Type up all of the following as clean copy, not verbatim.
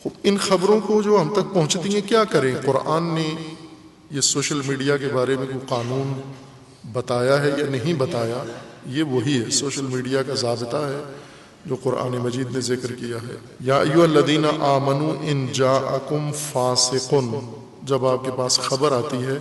ان خبروں کو جو ہم تک پہنچتی ہیں کیا کریں؟ قرآن نے یہ سوشل میڈیا کے بارے میں کوئی قانون بتایا ہے یا نہیں بتایا؟ یہ وہی ہے، سوشل میڈیا کا ضابطہ ہے جو قرآن مجید نے ذکر کیا ہے۔ یا ایھا الذین آمنوا ان جاءکم فاسق، جب آپ کے پاس خبر آتی ہے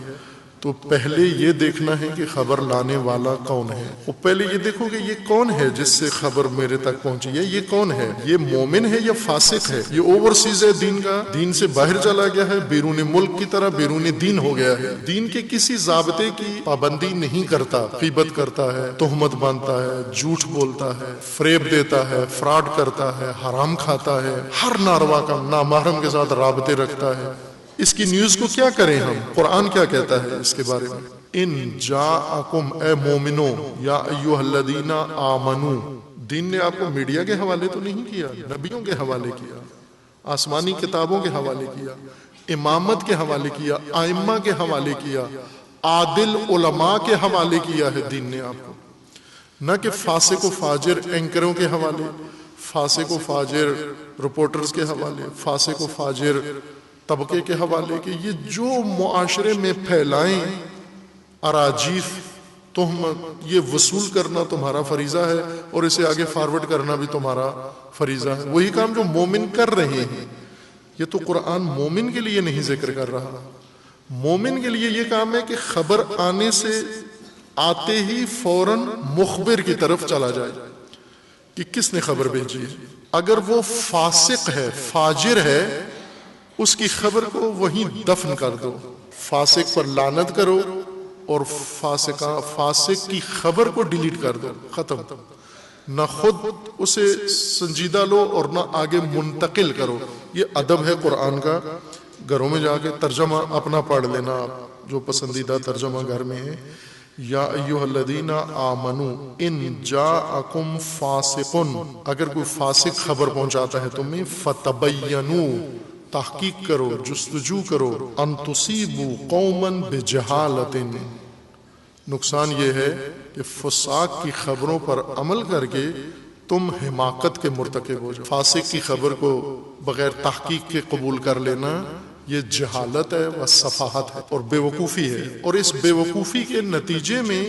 تو پہلے یہ دیکھنا ہے کہ خبر لانے والا کون ہے۔ وہ پہلے یہ دیکھو کہ یہ کون ہے جس سے خبر میرے تک پہنچی ہے، یہ کون ہے، یہ مومن ہے یا فاسق ہے، یہ اوورسیز ہے، دین کا دین سے باہر چلا گیا ہے، بیرون ملک کی طرح بیرون دین ہو گیا ہے، دین کے کسی ضابطے کی پابندی نہیں کرتا، غیبت کرتا ہے، تہمت باندھتا ہے، جھوٹ بولتا ہے، فریب دیتا ہے، فراڈ کرتا ہے، حرام کھاتا ہے، ہر ناروا کا نامحرم کے ساتھ رابطے رکھتا ہے۔ اس کی نیوز کو کیا کریں ہم؟ قرآن کیا کہتا ہے اس کے بارے میں؟ ان جاءکم، اے مومنو، یا ایھا الذین آمنو، دین نے آپ کو میڈیا کے حوالے تو نہیں کیا، نبیوں کے حوالے کیا، آسمانی کتابوں کے حوالے کیا، امامت کے حوالے کیا، ائمہ کے حوالے کیا، عادل علماء کے حوالے کیا ہے دین نے آپ کو، نہ کہ فاسق و فاجر اینکروں کے حوالے، فاسق و فاجر رپورٹرز کے حوالے، فاسق و فاجر طبقے کے حوالے کے، یہ جو معاشرے میں پھیلائیں اراجیف، تہمت، یہ وصول کرنا تمہارا فریضہ ہے اور اسے آگے فارورڈ کرنا بھی تمہارا فریضہ ہے۔ وہی کام جو مومن کر رہے ہیں، یہ تو قرآن مومن کے لیے نہیں ذکر کر رہا۔ مومن کے لیے یہ کام ہے کہ خبر آنے سے آتے ہی فوراً مخبر کی طرف چلا جائے کہ کس نے خبر بھیجی ہے۔ اگر وہ فاسق ہے، فاجر ہے، اس کی خبر کو وہیں دفن کر دو، فاسق پر لعنت کرو اور فاسق کی خبر کو ڈیلیٹ کر دو، ختم۔ نہ خود اسے سنجیدہ لو اور نہ آگے منتقل کرو۔ یہ ادب ہے قرآن کا۔ گھروں میں جا کے ترجمہ اپنا پڑھ لینا آپ، جو پسندیدہ ترجمہ گھر میں ہے۔ یا ایھا الذین آمنوا ان جاءکم فاسق، اگر کوئی فاسق خبر پہنچاتا ہے تمہیں، فتبینوا، تحقیق کرو، جستجو کرو، ان تصیبوا قوما بجہالۃ، نقصان یہ ہے کہ فساق کی خبروں پر عمل کر کے تم حماقت کے مرتکب ہو جاؤ۔ فاسق کی خبر کو بغیر تحقیق کے قبول کر لینا، یہ جہالت ہے و سفاہت ہے اور بے وقوفی ہے، اور اس بے وقوفی کے نتیجے میں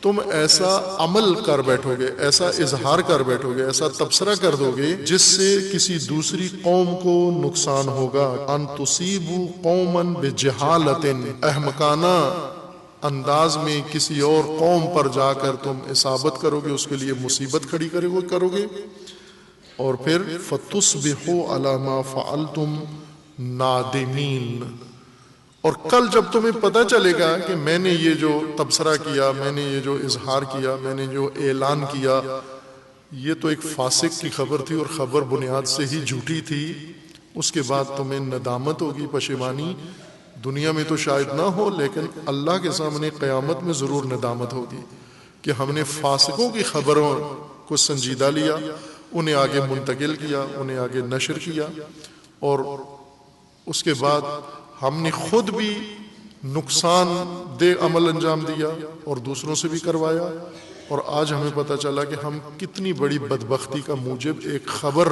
تم ایسا عمل کر بیٹھو گے، ایسا اظہار کر بیٹھو گے، ایسا تبصرہ کر دو گے جس سے کسی دوسری قوم کو نقصان ہوگا۔ ان تصیبوا قوما بجہالۃ، احمقانہ انداز میں کسی اور قوم پر جا کر تم اصابت کرو گے، اس کے لیے مصیبت کھڑی کرو گے، اور پھر فتصبحوا علی ما فعلتم نادمین، اور کل جب تمہیں پتہ چلے گا کہ میں نے یہ جو تبصرہ کیا، میں نے یہ جو اظہار کیا، میں نے جو اعلان کیا، یہ تو ایک فاسق کی خبر تھی اور خبر بنیاد سے ہی جھوٹی تھی، اس کے بعد تمہیں ندامت ہوگی، پشیمانی، دنیا میں تو شاید نہ ہو لیکن اللہ کے سامنے قیامت میں ضرور ندامت ہوگی کہ ہم نے فاسقوں کی خبروں کو سنجیدہ لیا، انہیں آگے منتقل کیا، انہیں آگے نشر کیا، اور اس کے بعد ہم نے خود بھی نقصان دہ عمل انجام دیا اور دوسروں سے بھی کروایا، اور آج ہمیں پتہ چلا کہ ہم کتنی بڑی بدبختی کا موجب ایک خبر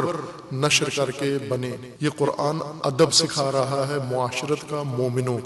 نشر کر کے بنے۔ یہ قرآن ادب سکھا رہا ہے معاشرت کا، مومنوں کا۔